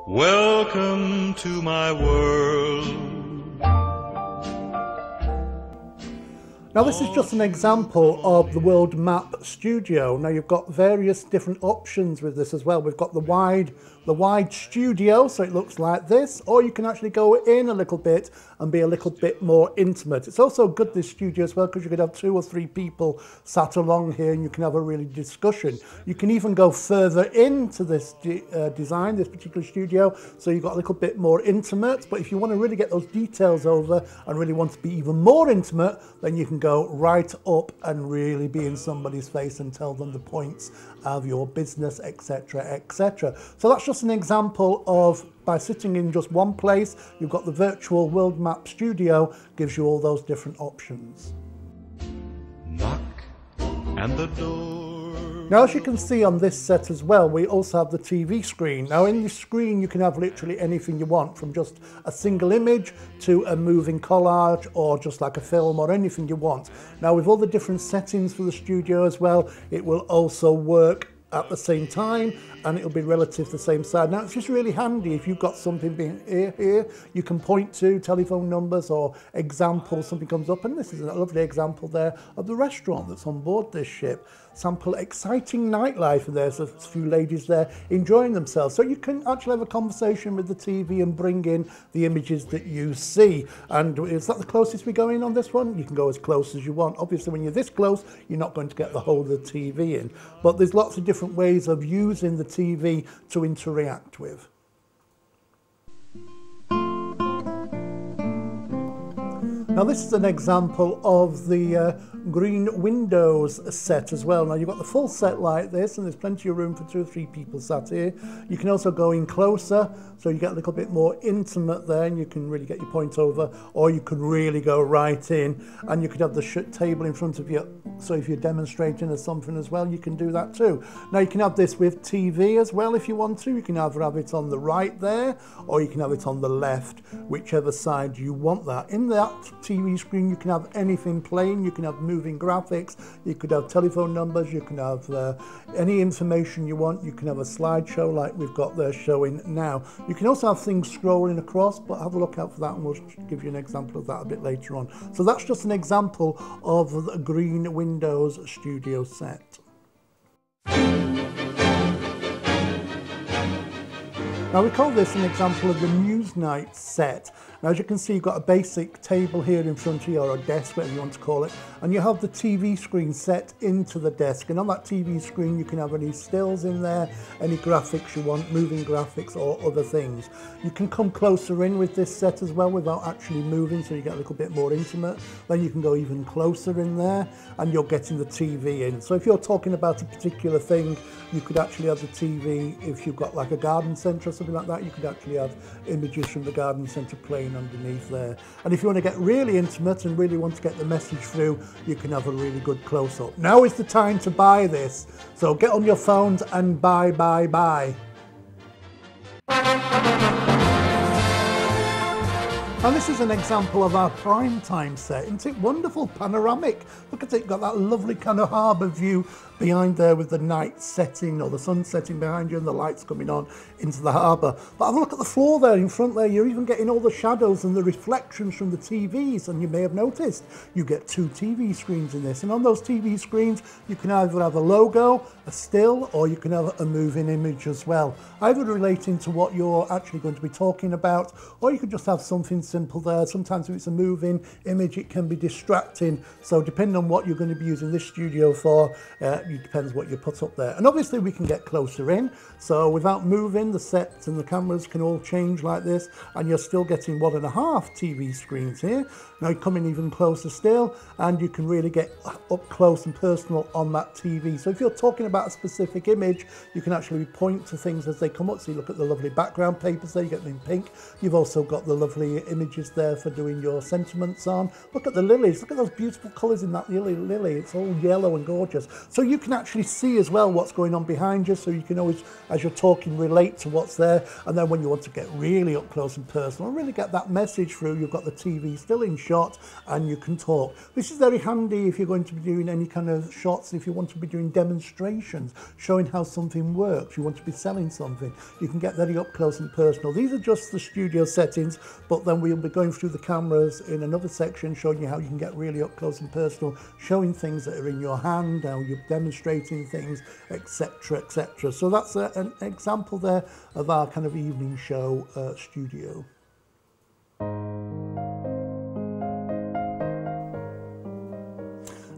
Welcome to my world. Now this is just an example of the World Map Studio. Now you've got various different options with this as well. We've got the wide studio, so it looks like this, or you can actually go in a little bit and be a little bit more intimate. It's also good, this studio, as well, because you could have 2 or 3 people sat along here and you can have a really discussion. You can even go further into this design, this particular studio, so you've got a little bit more intimate. But if you want to really get those details over and really want to be even more intimate, then you can go right up and really be in somebody's face and tell them the points of your business, etc, etc. So that's just an example of, by sitting in just one place, you've got the virtual World Map Studio, gives you all those different options. Knock and the door. Now, as you can see on this set as well, we also have the TV screen. Now in this screen you can have literally anything you want, from just a single image to a moving collage, or just like a film, or anything you want. Now with all the different settings for the studio as well, it will also work at the same time, and it'll be relative to the same side. Now it's just really handy if you've got something being here, you can point to telephone numbers or examples, something comes up, and this is a lovely example there of the restaurant that's on board this ship. Sample exciting nightlife, and there's a few ladies there enjoying themselves. So you can actually have a conversation with the TV and bring in the images that you see. And is that the closest we go in on this one? You can go as close as you want. Obviously when you're this close, you're not going to get the whole of the TV in. But there's lots of different ways of using the TV to interact with. Now this is an example of the Green Windows set as well. Now you've got the full set like this, and there's plenty of room for 2 or 3 people sat here. You can also go in closer, so you get a little bit more intimate there, and you can really get your point over, or you could really go right in, and you could have the table in front of you, so if you're demonstrating or something as well, you can do that too. Now you can have this with TV as well if you want to. You can either have it on the right there, or you can have it on the left, whichever side you want that. In that TV screen you can have anything playing. You can have moving graphics, you could have telephone numbers, you can have any information you want. You can have a slideshow like we've got there showing now. You can also have things scrolling across, but have a look out for that, and we'll give you an example of that a bit later on. So that's just an example of the Green Windows Studio set. Now we call this an example of the Newsnight set. Now as you can see, you've got a basic table here in front of you, or a desk, whatever you want to call it, and you have the TV screen set into the desk, and on that TV screen you can have any stills in there, any graphics you want, moving graphics or other things. You can come closer in with this set as well without actually moving, so you get a little bit more intimate. Then you can go even closer in there and you're getting the TV in. So if you're talking about a particular thing, you could actually have the TV. If you've got like a garden centre or something like that, you could actually have images from the garden centre playing underneath there. And if you want to get really intimate and really want to get the message through, you can have a really good close-up. Now is the time to buy this, so get on your phones and buy. And this is an example of our prime time set. Isn't it wonderful? Panoramic. Look at it, got that lovely kind of harbour view behind there with the night setting or the sun setting behind you and the lights coming on into the harbour. But have a look at the floor there in front there. You're even getting all the shadows and the reflections from the TVs, and you may have noticed you get 2 TV screens in this, and on those TV screens you can either have a logo, a still, or you can have a moving image as well, either relating to what you're actually going to be talking about, or you could just have something simple there. Sometimes if it's a moving image it can be distracting, so depending on what you're going to be using this studio for, it depends what you put up there. And obviously we can get closer in, so without moving, the sets and the cameras can all change like this, and you're still getting 1.5 TV screens here. Now you're coming even closer still, and you can really get up close and personal on that TV. So if you're talking about a specific image, you can actually point to things as they come up. So you look at the lovely background papers there, you get them in pink. You've also got the lovely images there for doing your sentiments on. Look at the lilies, look at those beautiful colours in that lily. It's all yellow and gorgeous. So you you can actually see as well what's going on behind you, so you can always, as you're talking, relate to what's there. And then when you want to get really up close and personal, really get that message through, you've got the TV still in shot and you can talk. This is very handy if you're going to be doing any kind of shots, if you want to be doing demonstrations, showing how something works, you want to be selling something, you can get very up close and personal. These are just the studio settings, but then we'll be going through the cameras in another section, showing you how you can get really up close and personal, showing things that are in your hand, how you're demonstrating things, etc, etc. So that's an example there of our kind of evening show studio.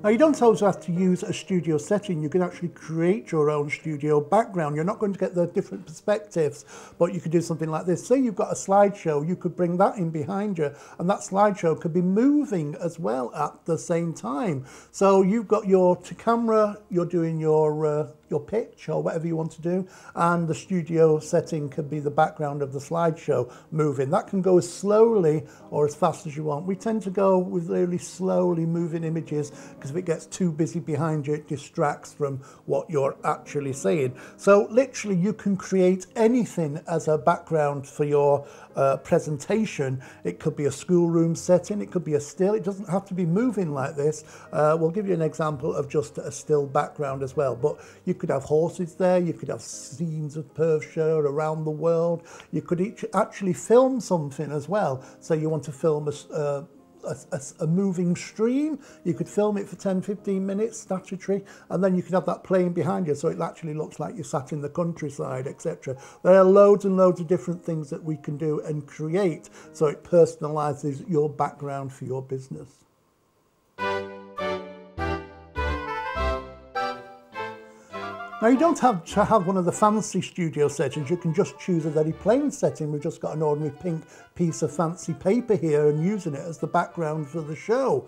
Now, you don't always have to use a studio setting. You can actually create your own studio background. You're not going to get the different perspectives, but you could do something like this. Say you've got a slideshow, you could bring that in behind you, and that slideshow could be moving as well at the same time. So you've got your camera, you're doing your pitch or whatever you want to do, and the studio setting could be the background of the slideshow moving. That can go as slowly or as fast as you want. We tend to go with really slowly moving images, because if it gets too busy behind you, it distracts from what you're actually saying. So literally you can create anything as a background for your presentation. It could be a schoolroom setting, it could be a still, it doesn't have to be moving like this. We'll give you an example of just a still background as well, but you could have horses there, you could have scenes of Perthshire around the world, you could actually film something as well. So you want to film a moving stream, you could film it for 10-15 minutes statutory, and then you could have that playing behind you so it actually looks like you're sat in the countryside, etc. There are loads and loads of different things that we can do and create so it personalizes your background for your business. Now, you don't have to have one of the fancy studio settings. You can just choose a very plain setting. We've just got an ordinary pink piece of fancy paper here and using it as the background for the show.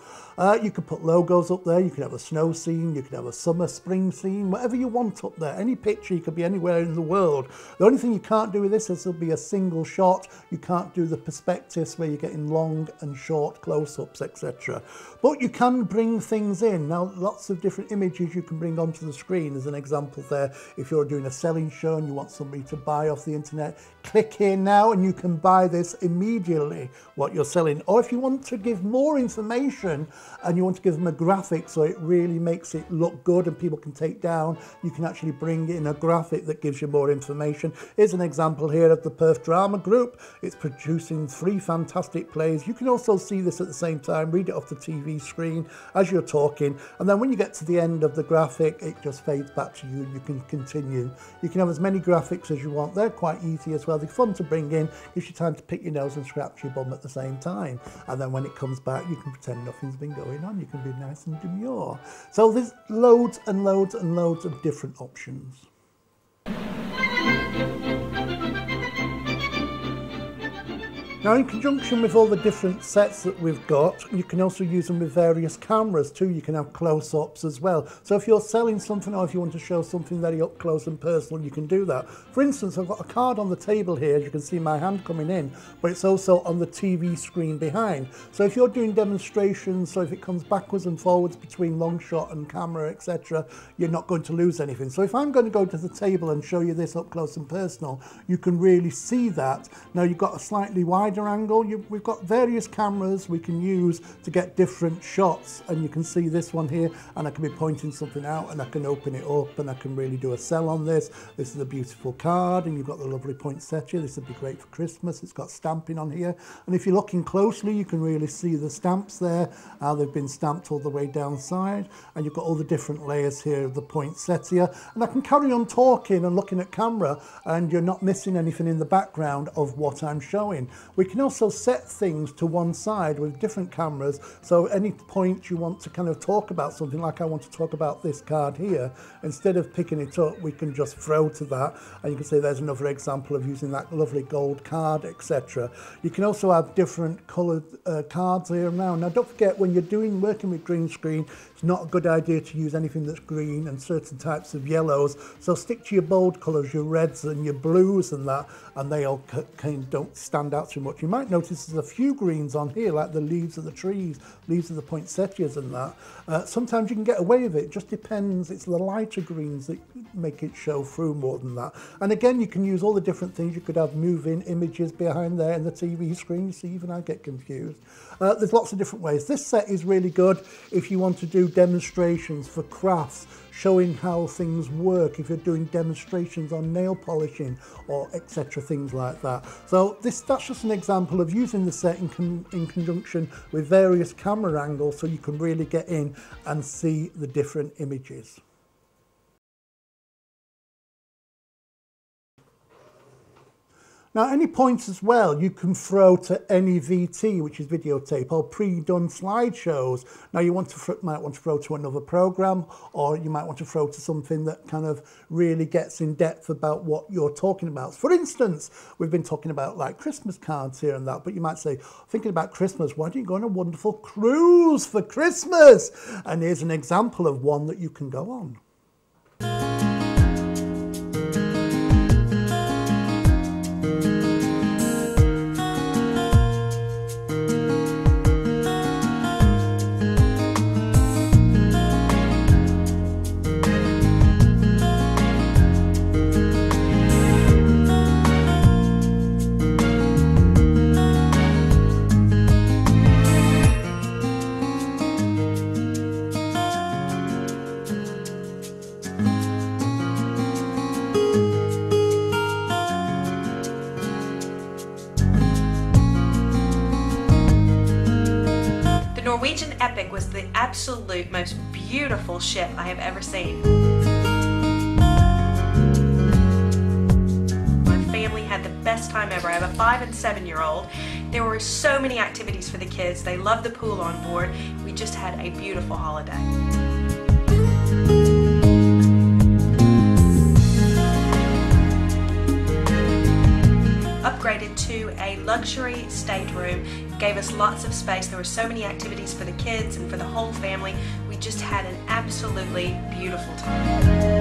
You could put logos up there. You could have a snow scene. You could have a summer, spring scene, whatever you want up there. Any picture, you could be anywhere in the world. The only thing you can't do with this is there'll be a single shot. You can't do the perspectives where you're getting long and short close-ups, etc. But you can bring things in. Now, lots of different images you can bring onto the screen as an example there. If you're doing a selling show and you want somebody to buy off the internet, click here now and you can buy this immediately, what you're selling. Or if you want to give more information and you want to give them a graphic so it really makes it look good and people can take down, you can actually bring in a graphic that gives you more information. Here's an example here of the Perth Drama Group. It's producing 3 fantastic plays. You can also see this at the same time, read it off the TV screen as you're talking, and then when you get to the end of the graphic, it just fades back to you and you can continue. You can have as many graphics as you want. They're quite easy as well. They're fun to bring in, gives you time to pick your nose and scratch your bum at the same time. And then when it comes back, you can pretend nothing's been going on. You can be nice and demure. So there's loads and loads and loads of different options. Now, in conjunction with all the different sets that we've got, you can also use them with various cameras too. You can have close-ups as well. So if you're selling something or if you want to show something very up close and personal, you can do that. For instance, I've got a card on the table here, as you can see my hand coming in, but it's also on the TV screen behind. So if you're doing demonstrations, so if it comes backwards and forwards between long shot and camera, etc., you're not going to lose anything. So if I'm going to go to the table and show you this up close and personal, you can really see that. Now, you've got a slightly wider angle. We've got various cameras we can use to get different shots, and you can see this one here, and I can be pointing something out and I can open it up and I can really do a sell on this. This is a beautiful card, and you've got the lovely poinsettia. This would be great for Christmas. It's got stamping on here, and if you're looking closely, you can really see the stamps there, how they've been stamped all the way down side, and you've got all the different layers here of the poinsettia, and I can carry on talking and looking at camera, and you're not missing anything in the background of what I'm showing. We can also set things to one side with different cameras, so at any point you want to kind of talk about something, like I want to talk about this card here, instead of picking it up, we can just throw to that, and you can say there's another example of using that lovely gold card, etc. You can also have different coloured cards here and now. Now, don't forget, when you're working with green screen, it's not a good idea to use anything that's green and certain types of yellows, so stick to your bold colours, your reds and your blues and that, and they all kind of don't stand out too much. much. You might notice there's a few greens on here, like the leaves of the trees, leaves of the poinsettias and that. Sometimes you can get away with it. It just depends. It's the lighter greens that make it show through more than that. And again, you can use all the different things. You could have moving images behind there in the TV screen. You see, even I get confused. There's lots of different ways. This set is really good if you want to do demonstrations for crafts, showing how things work, if you're doing demonstrations on nail polishing or etc., things like that. So that's just an example of using the set in conjunction with various camera angles so you can really get in and see the different images. Now, any points as well you can throw to any VT, which is videotape, or pre-done slideshows. Now, you might want to throw to another program, or you might want to throw to something that kind of really gets in depth about what you're talking about. For instance, we've been talking about like Christmas cards here and that, but you might say, thinking about Christmas, why don't you go on a wonderful cruise for Christmas? And here's an example of one that you can go on. Norwegian Epic was the absolute most beautiful ship I have ever seen. My family had the best time ever. I have a 5- and 7-year-old. There were so many activities for the kids. They loved the pool on board. We just had a beautiful holiday. Upgraded to a luxury stateroom, gave us lots of space. There were so many activities for the kids and for the whole family. We just had an absolutely beautiful time.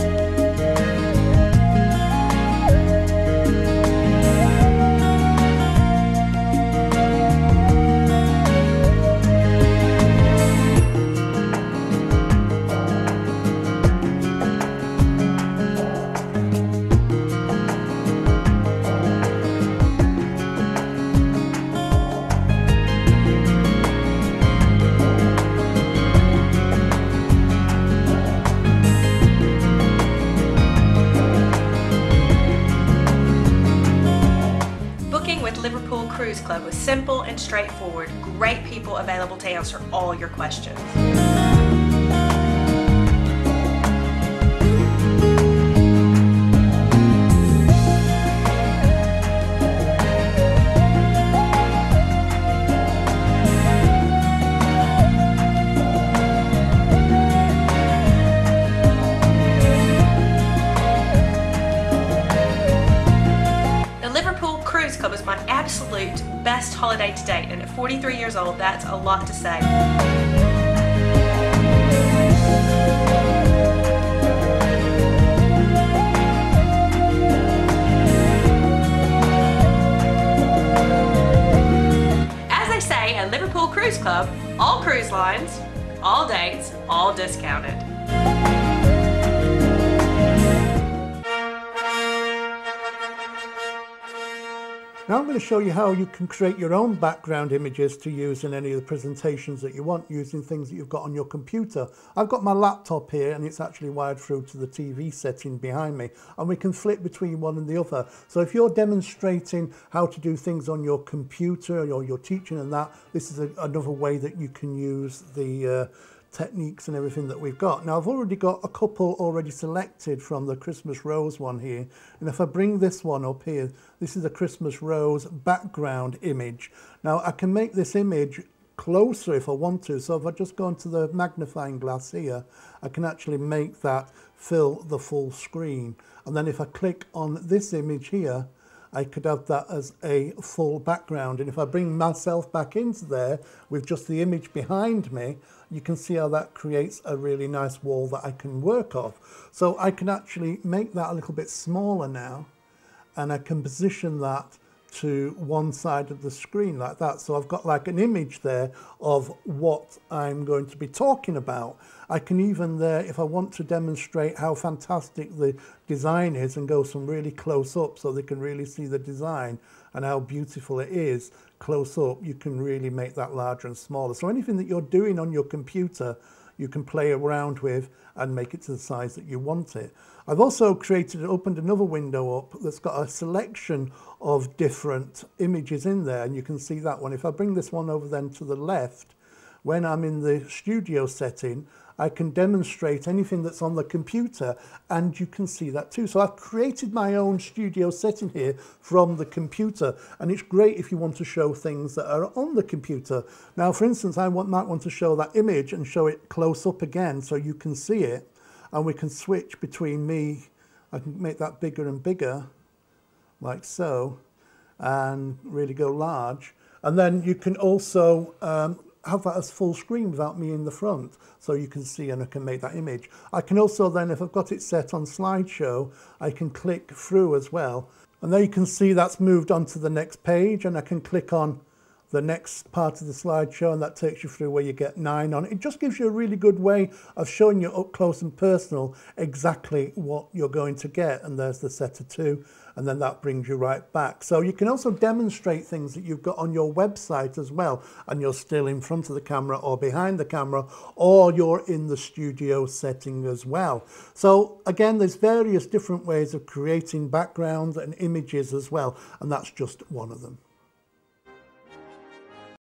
Liverpool Cruise Club was simple and straightforward. Great people available to answer all your questions. Club was my absolute best holiday to date, and at 43 years old, that's a lot to say. As they say at Liverpool Cruise Club, all cruise lines, all dates, all discounted. Now I'm going to show you how you can create your own background images to use in any of the presentations that you want using things that you've got on your computer. I've got my laptop here and it's actually wired through to the TV setting behind me, and we can flip between one and the other. So if you're demonstrating how to do things on your computer or you're teaching and that, this is another way that you can use the techniques and everything that we've got. Now I've already got a couple already selected from the Christmas rose one here, and if I bring this one up here, this is a Christmas rose background image. Now I can make this image closer if I want to, so if I just go into the magnifying glass here, I can actually make that fill the full screen, and then if I click on this image here, I could have that as a full background. And if I bring myself back into there with just the image behind me, you can see how that creates a really nice wall that I can work off. So I can actually make that a little bit smaller now, and I can position that to one side of the screen like that. So I've got like an image there of what I'm going to be talking about. I can even there, if I want to demonstrate how fantastic the design is, and go some really close up so they can really see the design and how beautiful it is close up, you can really make that larger and smaller. So anything that you're doing on your computer, you can play around with and make it to the size that you want it. I've also opened another window up that's got a selection of different images in there, and you can see that one. If I bring this one over then to the left, when I'm in the studio setting, I can demonstrate anything that's on the computer, and you can see that too. So I've created my own studio setting here from the computer, and it's great if you want to show things that are on the computer. Now, for instance, I might want to show that image and show it close up again so you can see it, and we can switch between me. I can make that bigger and bigger, like so, and really go large. And then you can also have that as full screen without me in the front, so you can see, and I can make that image. I can also then, if I've got it set on slideshow, I can click through as well, and there you can see that's moved on to the next page, and I can click on the next part of the slideshow, and that takes you through where you get 9 on. It just gives you a really good way of showing you up close and personal exactly what you're going to get. And there's the set of 2, and then that brings you right back. So you can also demonstrate things that you've got on your website as well, and you're still in front of the camera or behind the camera, or you're in the studio setting as well. So again, there's various different ways of creating backgrounds and images as well, and that's just one of them.